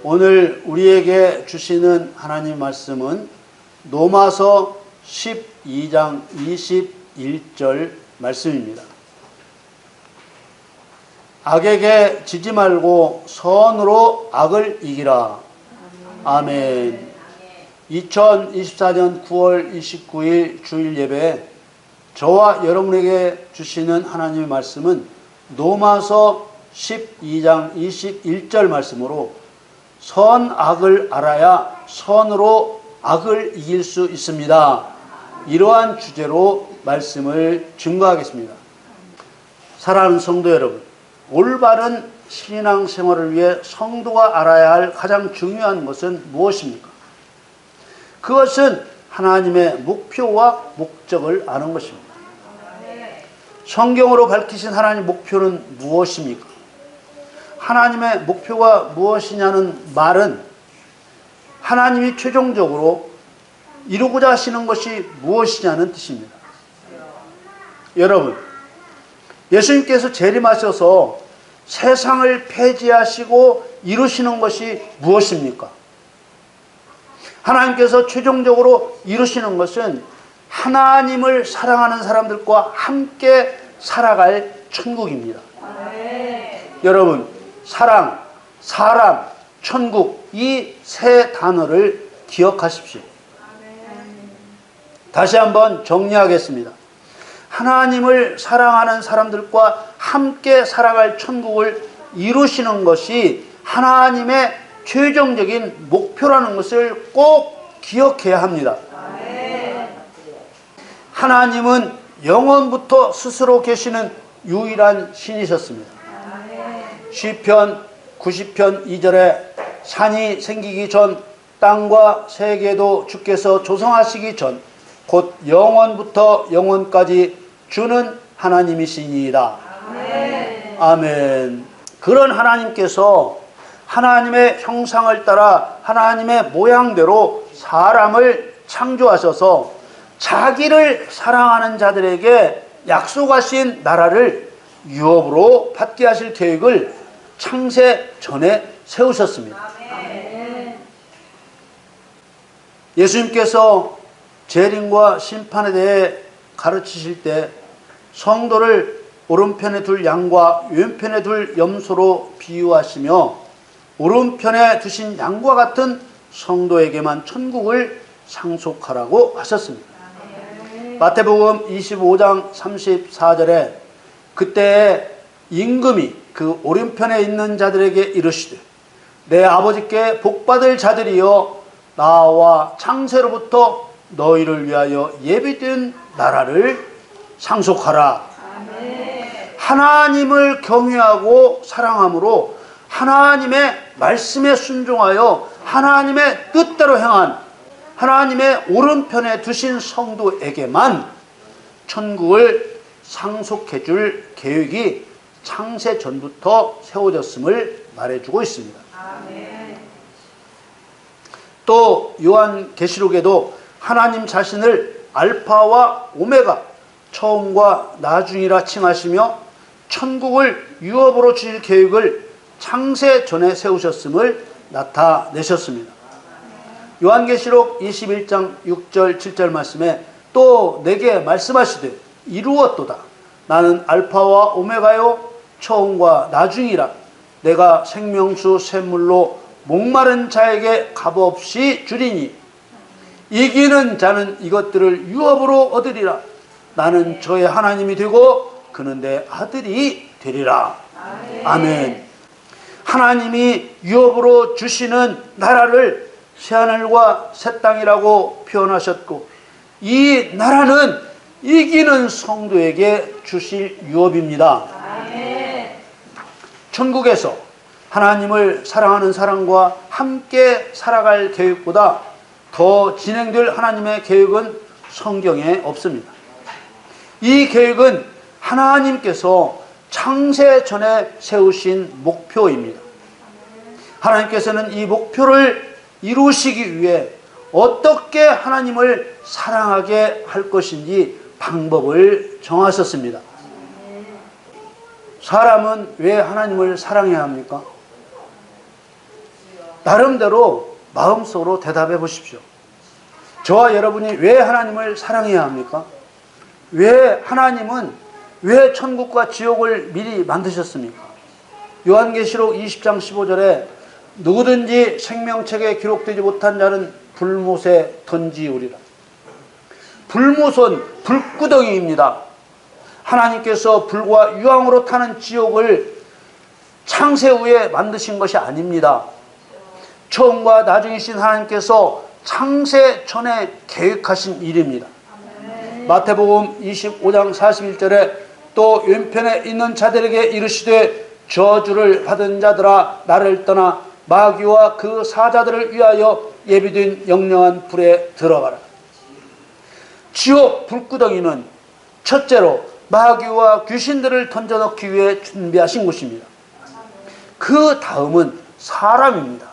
오늘 우리에게 주시는 하나님 말씀은 로마서 12장 21절 말씀입니다. 악에게 지지 말고 선으로 악을 이기라. 아멘. 2024년 9월 29일 주일 예배 저와 여러분에게 주시는 하나님의 말씀은 로마서 12장 21절 말씀으로 선악을 알아야 선으로 악을 이길 수 있습니다. 이러한 주제로 말씀을 증거하겠습니다. 사랑하는 성도 여러분, 올바른 신앙생활을 위해 성도가 알아야 할 가장 중요한 것은 무엇입니까? 그것은 하나님의 목표와 목적을 아는 것입니다. 성경으로 밝히신 하나님의 목표는 무엇입니까? 하나님의 목표가 무엇이냐는 말은 하나님이 최종적으로 이루고자 하시는 것이 무엇이냐는 뜻입니다. 여러분, 예수님께서 재림하셔서 세상을 폐지하시고 이루시는 것이 무엇입니까? 하나님께서 최종적으로 이루시는 것은 하나님을 사랑하는 사람들과 함께 살아갈 천국입니다. 여러분, 사랑, 사람, 천국 이 세 단어를 기억하십시오. 다시 한번 정리하겠습니다. 하나님을 사랑하는 사람들과 함께 살아갈 천국을 이루시는 것이 하나님의 최종적인 목표라는 것을 꼭 기억해야 합니다. 하나님은 영원부터 스스로 계시는 유일한 신이셨습니다. 시편 90편 2절에 산이 생기기 전 땅과 세계도 주께서 조성하시기 전 곧 영원부터 영원까지 주는 하나님이시니이다. 아멘. 그런 하나님께서 하나님의 형상을 따라 하나님의 모양대로 사람을 창조하셔서 자기를 사랑하는 자들에게 약속하신 나라를 유업으로 받게 하실 계획을 창세 전에 세우셨습니다. 예수님께서 재림과 심판에 대해 가르치실 때 성도를 오른편에 둘 양과 왼편에 둘 염소로 비유하시며 오른편에 두신 양과 같은 성도에게만 천국을 상속하라고 하셨습니다. 마태복음 25장 34절에 그때 임금이 그 오른편에 있는 자들에게 이르시되 내 아버지께 복받을 자들이여 나와 창세로부터 너희를 위하여 예비된 나라를 상속하라. 하나님을 경외하고 사랑함으로 하나님의 말씀에 순종하여 하나님의 뜻대로 행한 하나님의 오른편에 두신 성도에게만 천국을 상속해 줄 계획이 창세 전부터 세워졌음을 말해주고 있습니다. 또 요한계시록에도 하나님 자신을 알파와 오메가 처음과 나중이라 칭하시며 천국을 유업으로 주실 계획을 창세 전에 세우셨음을 나타내셨습니다. 요한계시록 21장 6절 7절 말씀에 또 내게 말씀하시되 이루었도다. 나는 알파와 오메가요 처음과 나중이라. 내가 생명수 샘물로 목마른 자에게 값없이 주리니 이기는 자는 이것들을 유업으로 얻으리라. 나는 저의 하나님이 되고 그는 내 아들이 되리라. 아멘. 하나님이 유업으로 주시는 나라를 새하늘과 새 땅이라고 표현하셨고 이 나라는 이기는 성도에게 주실 유업입니다. 천국에서 하나님을 사랑하는 사람과 함께 살아갈 계획보다 더 진행될 하나님의 계획은 성경에 없습니다. 이 계획은 하나님께서 창세 전에 세우신 목표입니다. 하나님께서는 이 목표를 이루시기 위해 어떻게 하나님을 사랑하게 할 것인지 방법을 정하셨습니다. 사람은 왜 하나님을 사랑해야 합니까? 나름대로 마음속으로 대답해 보십시오. 저와 여러분이 왜 하나님을 사랑해야 합니까? 하나님은 왜 천국과 지옥을 미리 만드셨습니까? 요한계시록 20장 15절에 누구든지 생명책에 기록되지 못한 자는 불못에 던지우리라. 불못은 불구덩이입니다. 하나님께서 불과 유황으로 타는 지옥을 창세 후에 만드신 것이 아닙니다. 처음과 나중이신 하나님께서 창세 전에 계획하신 일입니다. 마태복음 25장 41절에 또 왼편에 있는 자들에게 이르시되 저주를 받은 자들아 나를 떠나 마귀와 그 사자들을 위하여 예비된 영영한 불에 들어가라. 지옥 불구덩이는 첫째로 마귀와 귀신들을 던져넣기 위해 준비하신 곳입니다. 그 다음은 사람입니다.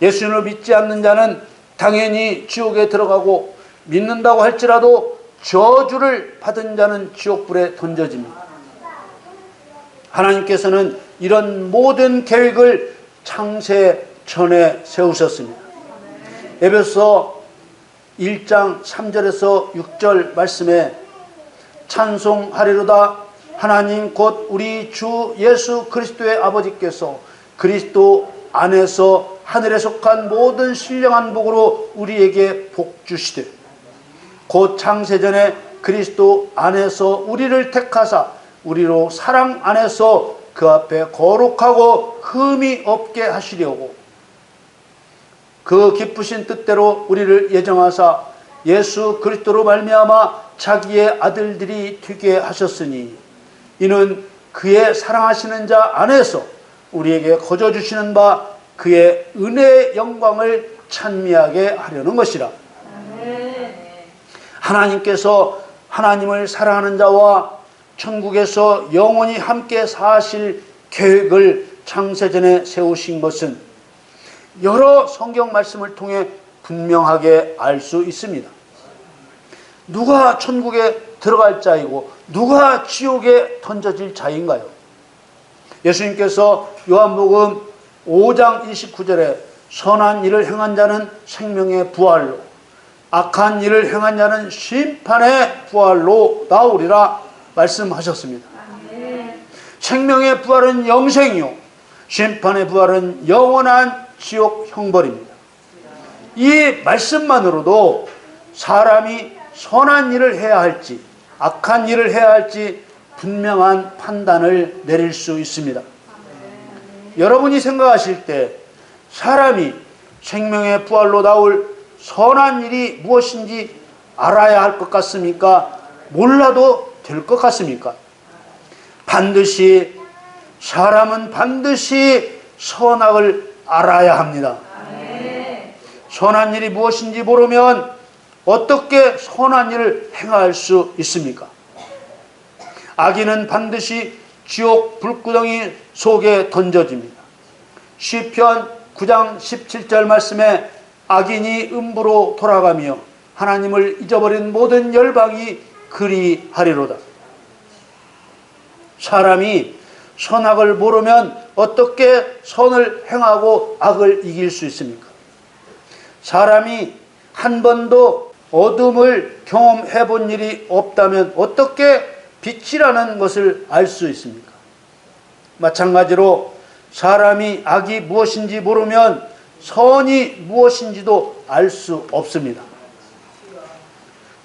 예수님을 믿지 않는 자는 당연히 지옥에 들어가고 믿는다고 할지라도 저주를 받은 자는 지옥불에 던져집니다. 하나님께서는 이런 모든 계획을 창세 전에 세우셨습니다. 에베소 1장 3절에서 6절 말씀에 찬송하리로다 하나님 곧 우리 주 예수 그리스도의 아버지께서 그리스도 안에서 하늘에 속한 모든 신령한 복으로 우리에게 복 주시되 곧 창세전에 그리스도 안에서 우리를 택하사 우리로 사랑 안에서 그 앞에 거룩하고 흠이 없게 하시려고 그 기쁘신 뜻대로 우리를 예정하사 예수 그리스도로 말미암아 자기의 아들들이 되게 하셨으니 이는 그의 사랑하시는 자 안에서 우리에게 거저 주시는 바 그의 은혜의 영광을 찬미하게 하려는 것이라. 하나님께서 하나님을 사랑하는 자와 천국에서 영원히 함께 사실 계획을 창세전에 세우신 것은 여러 성경 말씀을 통해 분명하게 알 수 있습니다. 누가 천국에 들어갈 자이고 누가 지옥에 던져질 자인가요? 예수님께서 요한복음 5장 29절에 선한 일을 행한 자는 생명의 부활로 악한 일을 행한 자는 심판의 부활로 나오리라 말씀하셨습니다. 생명의 부활은 영생이요 심판의 부활은 영원한 지옥 형벌입니다. 이 말씀만으로도 사람이 선한 일을 해야 할지 악한 일을 해야 할지 분명한 판단을 내릴 수 있습니다. 여러분이 생각하실 때 사람이 생명의 부활로 나올 선한 일이 무엇인지 알아야 할 것 같습니까? 몰라도 될 것 같습니까? 사람은 반드시 선악을 알아야 합니다. 선한 일이 무엇인지 모르면 어떻게 선한 일을 행할 수 있습니까? 악인은 반드시 지옥 불구덩이 속에 던져집니다. 시편 9장 17절 말씀에 악인이 음부로 돌아가며 하나님을 잊어버린 모든 열방이 그리하리로다. 사람이 선악을 모르면 어떻게 선을 행하고 악을 이길 수 있습니까? 사람이 한 번도 어둠을 경험해 본 일이 없다면 어떻게 빛이라는 것을 알 수 있습니까? 마찬가지로 사람이 악이 무엇인지 모르면 선이 무엇인지도 알 수 없습니다.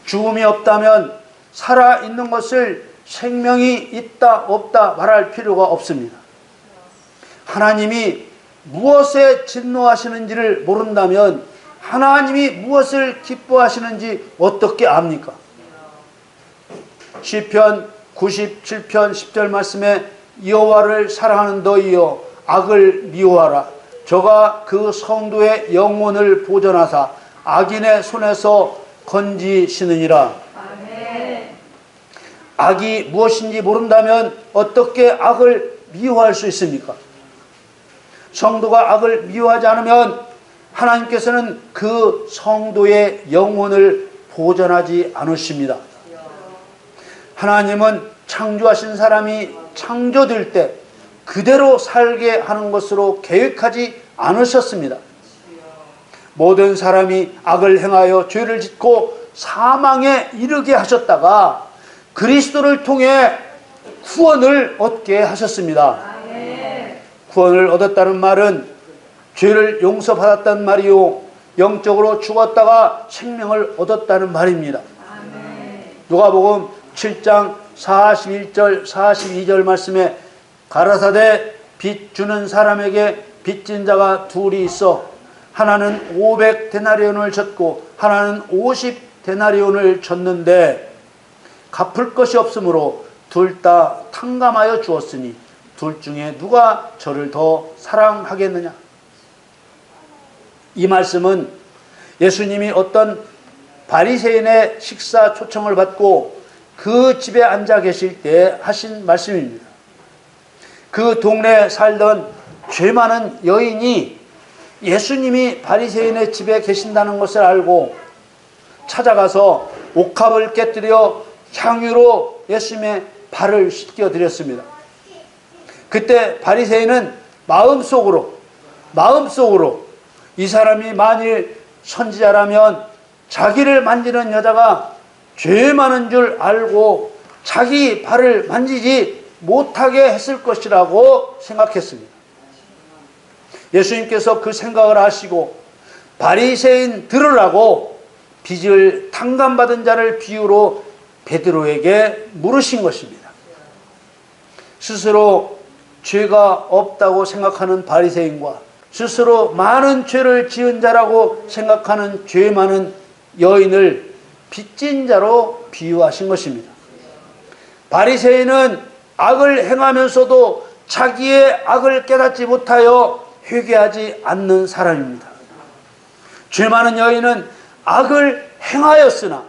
죽음이 없다면 살아있는 것을 생명이 있다 없다 말할 필요가 없습니다. 하나님이 무엇에 진노하시는지를 모른다면 하나님이 무엇을 기뻐하시는지 어떻게 압니까? 시편 97편 10절 말씀에 여호와를 사랑하는 너희여 악을 미워하라. 저가 그 성도의 영혼을 보존하사 악인의 손에서 건지시느니라. 아멘. 악이 무엇인지 모른다면 어떻게 악을 미워할 수 있습니까? 성도가 악을 미워하지 않으면 하나님께서는 그 성도의 영혼을 보존하지 않으십니다. 하나님은 창조하신 사람이 창조될 때 그대로 살게 하는 것으로 계획하지 않으셨습니다. 모든 사람이 악을 행하여 죄를 짓고 사망에 이르게 하셨다가 그리스도를 통해 구원을 얻게 하셨습니다. 구원을 얻었다는 말은 죄를 용서받았다는 말이요, 영적으로 죽었다가 생명을 얻었다는 말입니다. 누가복음 7장 41절 42절 말씀에 가라사대 빚 주는 사람에게 빚진 자가 둘이 있어 하나는 500데나리온을 졌고 하나는 50데나리온을 졌는데 갚을 것이 없으므로 둘 다 탕감하여 주었으니 둘 중에 누가 저를 더 사랑하겠느냐. 이 말씀은 예수님이 어떤 바리새인의 식사 초청을 받고 그 집에 앉아 계실 때 하신 말씀입니다. 그 동네에 살던 죄 많은 여인이 예수님이 바리새인의 집에 계신다는 것을 알고 찾아가서 옥합을 깨뜨려 향유로 예수님의 발을 씻겨 드렸습니다. 그때 바리새인은 마음속으로 이 사람이 만일 선지자라면 자기를 만지는 여자가 죄 많은 줄 알고 자기 발을 만지지 못하게 했을 것이라고 생각했습니다. 예수님께서 그 생각을 하시고 바리새인 들으라고 빚을 탕감받은 자를 비유로 베드로에게 물으신 것입니다. 스스로 죄가 없다고 생각하는 바리새인과 스스로 많은 죄를 지은 자라고 생각하는 죄 많은 여인을 빚진 자로 비유하신 것입니다. 바리새인은 악을 행하면서도 자기의 악을 깨닫지 못하여 회개하지 않는 사람입니다. 죄 많은 여인은 악을 행하였으나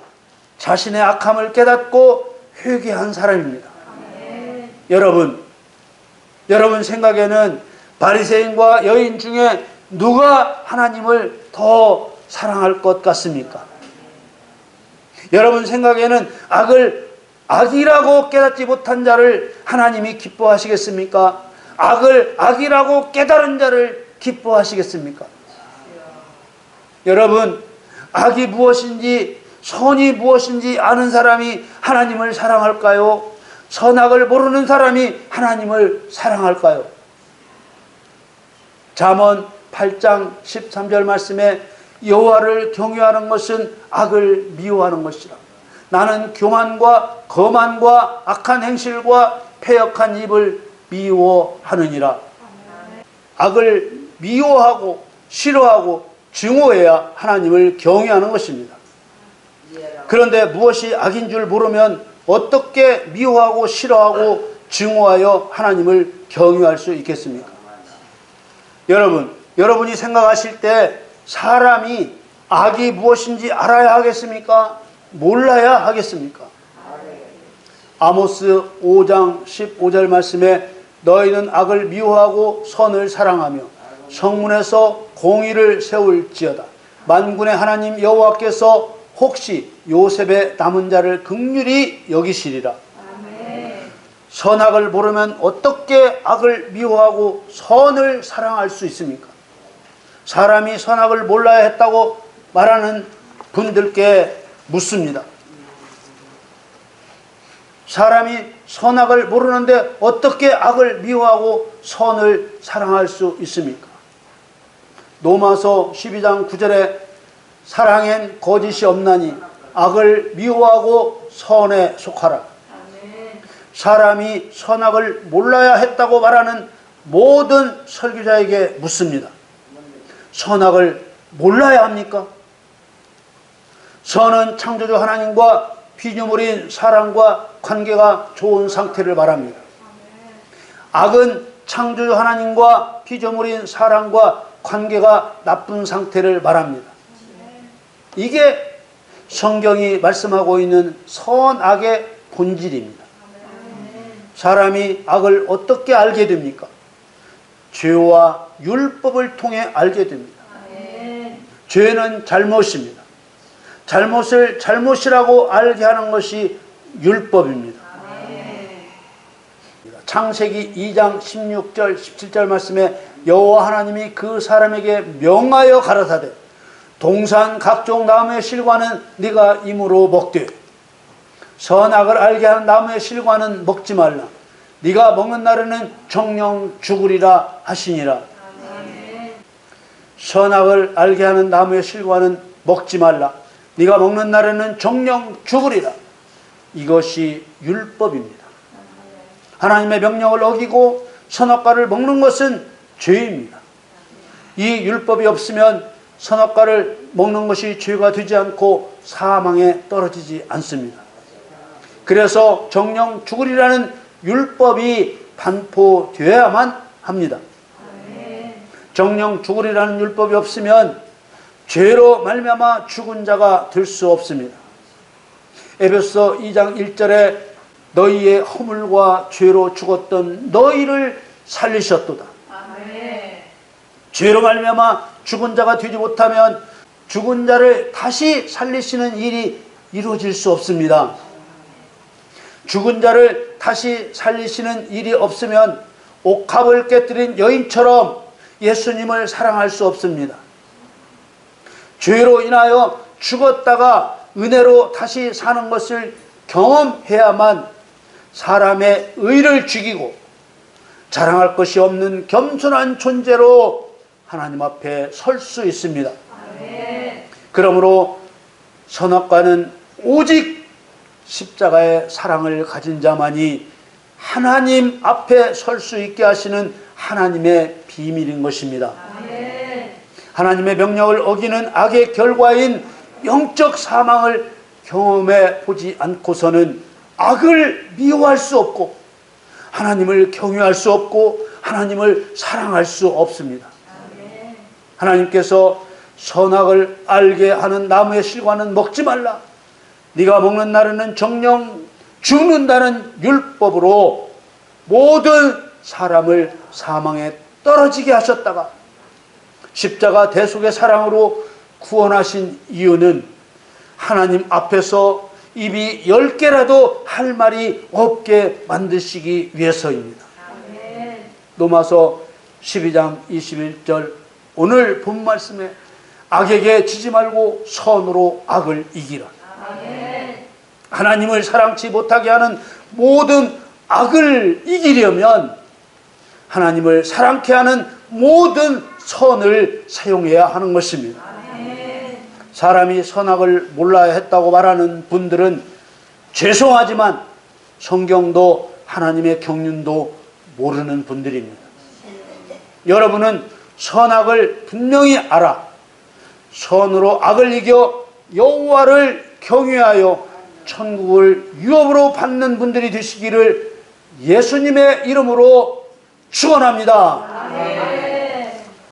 자신의 악함을 깨닫고 회개한 사람입니다. 여러분 생각에는 바리새인과 여인 중에 누가 하나님을 더 사랑할 것 같습니까? 여러분 생각에는 악을 악이라고 깨닫지 못한 자를 하나님이 기뻐하시겠습니까? 악을 악이라고 깨달은 자를 기뻐하시겠습니까? 여러분, 악이 무엇인지 선이 무엇인지 아는 사람이 하나님을 사랑할까요? 선악을 모르는 사람이 하나님을 사랑할까요? 잠언 8장 13절 말씀에 여호와를 경외하는 것은 악을 미워하는 것이라. 나는 교만과 거만과 악한 행실과 패역한 입을 미워하느니라. 악을 미워하고 싫어하고 증오해야 하나님을 경외하는 것입니다. 그런데 무엇이 악인 줄 모르면 어떻게 미워하고 싫어하고 증오하여 하나님을 경외할 수 있겠습니까? 여러분이 생각하실 때 사람이 악이 무엇인지 알아야 하겠습니까? 몰라야 하겠습니까? 아모스 5장 15절 말씀에 너희는 악을 미워하고 선을 사랑하며 성문에서 공의를 세울지어다. 만군의 하나님 여호와께서 혹시 요셉의 남은 자를 긍휼히 여기시리라. 선악을 모르면 어떻게 악을 미워하고 선을 사랑할 수 있습니까? 사람이 선악을 몰라야 했다고 말하는 분들께 묻습니다. 사람이 선악을 모르는데 어떻게 악을 미워하고 선을 사랑할 수 있습니까? 로마서 12장 9절에 사랑엔 거짓이 없나니 악을 미워하고 선에 속하라. 사람이 선악을 몰라야 했다고 말하는 모든 설교자에게 묻습니다. 선악을 몰라야 합니까? 선은 창조주 하나님과 피조물인 사람과 관계가 좋은 상태를 말합니다. 악은 창조주 하나님과 피조물인 사람과 관계가 나쁜 상태를 말합니다. 이게 성경이 말씀하고 있는 선악의 본질입니다. 사람이 악을 어떻게 알게 됩니까? 죄와 율법을 통해 알게 됩니다. 죄는 잘못입니다. 잘못을 잘못이라고 알게 하는 것이 율법입니다. 창세기 2장 16절 17절 말씀에 여호와 하나님이 그 사람에게 명하여 가라사대 동산 각종 나무의 실과는 네가 임으로 먹되 선악을 알게 하는 나무의 실과는 먹지 말라. 네가 먹는 날에는 정령 죽으리라 하시니라. 선악을 알게 하는 나무의 실과는 먹지 말라. 네가 먹는 날에는 정령 죽으리라. 이것이 율법입니다. 하나님의 명령을 어기고 선악과를 먹는 것은 죄입니다. 이 율법이 없으면 선악과를 먹는 것이 죄가 되지 않고 사망에 떨어지지 않습니다. 그래서 정령 죽으리라는 율법이 반포되어야만 합니다. 정령 죽으리라는 율법이 없으면 죄로 말미암아 죽은 자가 될 수 없습니다. 에베소 2장 1절에 너희의 허물과 죄로 죽었던 너희를 살리셨도다. 죄로 말미암아 죽은 자가 되지 못하면 죽은 자를 다시 살리시는 일이 이루어질 수 없습니다. 죽은 자를 다시 살리시는 일이 없으면 옥합을 깨뜨린 여인처럼 예수님을 사랑할 수 없습니다. 죄로 인하여 죽었다가 은혜로 다시 사는 것을 경험해야만 사람의 의를 죽이고 자랑할 것이 없는 겸손한 존재로 하나님 앞에 설 수 있습니다. 그러므로 선악과는 오직 십자가의 사랑을 가진 자만이 하나님 앞에 설 수 있게 하시는 하나님의 비밀인 것입니다. 하나님의 명령을 어기는 악의 결과인 영적 사망을 경험해 보지 않고서는 악을 미워할 수 없고 하나님을 경외할 수 없고 하나님을 사랑할 수 없습니다. 하나님께서 선악을 알게 하는 나무의 실과는 먹지 말라. 네가 먹는 날에는 정령 죽는다는 율법으로 모든 사람을 사망에 떨어지게 하셨다가 십자가 대속의 사랑으로 구원하신 이유는 하나님 앞에서 입이 10개라도 할 말이 없게 만드시기 위해서입니다. 로마서 12장 21절 오늘 본 말씀에 악에게 지지 말고 선으로 악을 이기라. 하나님을 사랑치 못하게 하는 모든 악을 이기려면 하나님을 사랑케 하는 모든 선을 사용해야 하는 것입니다. 사람이 선악을 몰라야 했다고 말하는 분들은 죄송하지만 성경도 하나님의 경륜도 모르는 분들입니다. 여러분은 선악을 분명히 알아 선으로 악을 이겨 여호와를 경외하여 천국을 유업으로 받는 분들이 되시기를 예수님의 이름으로 축원합니다.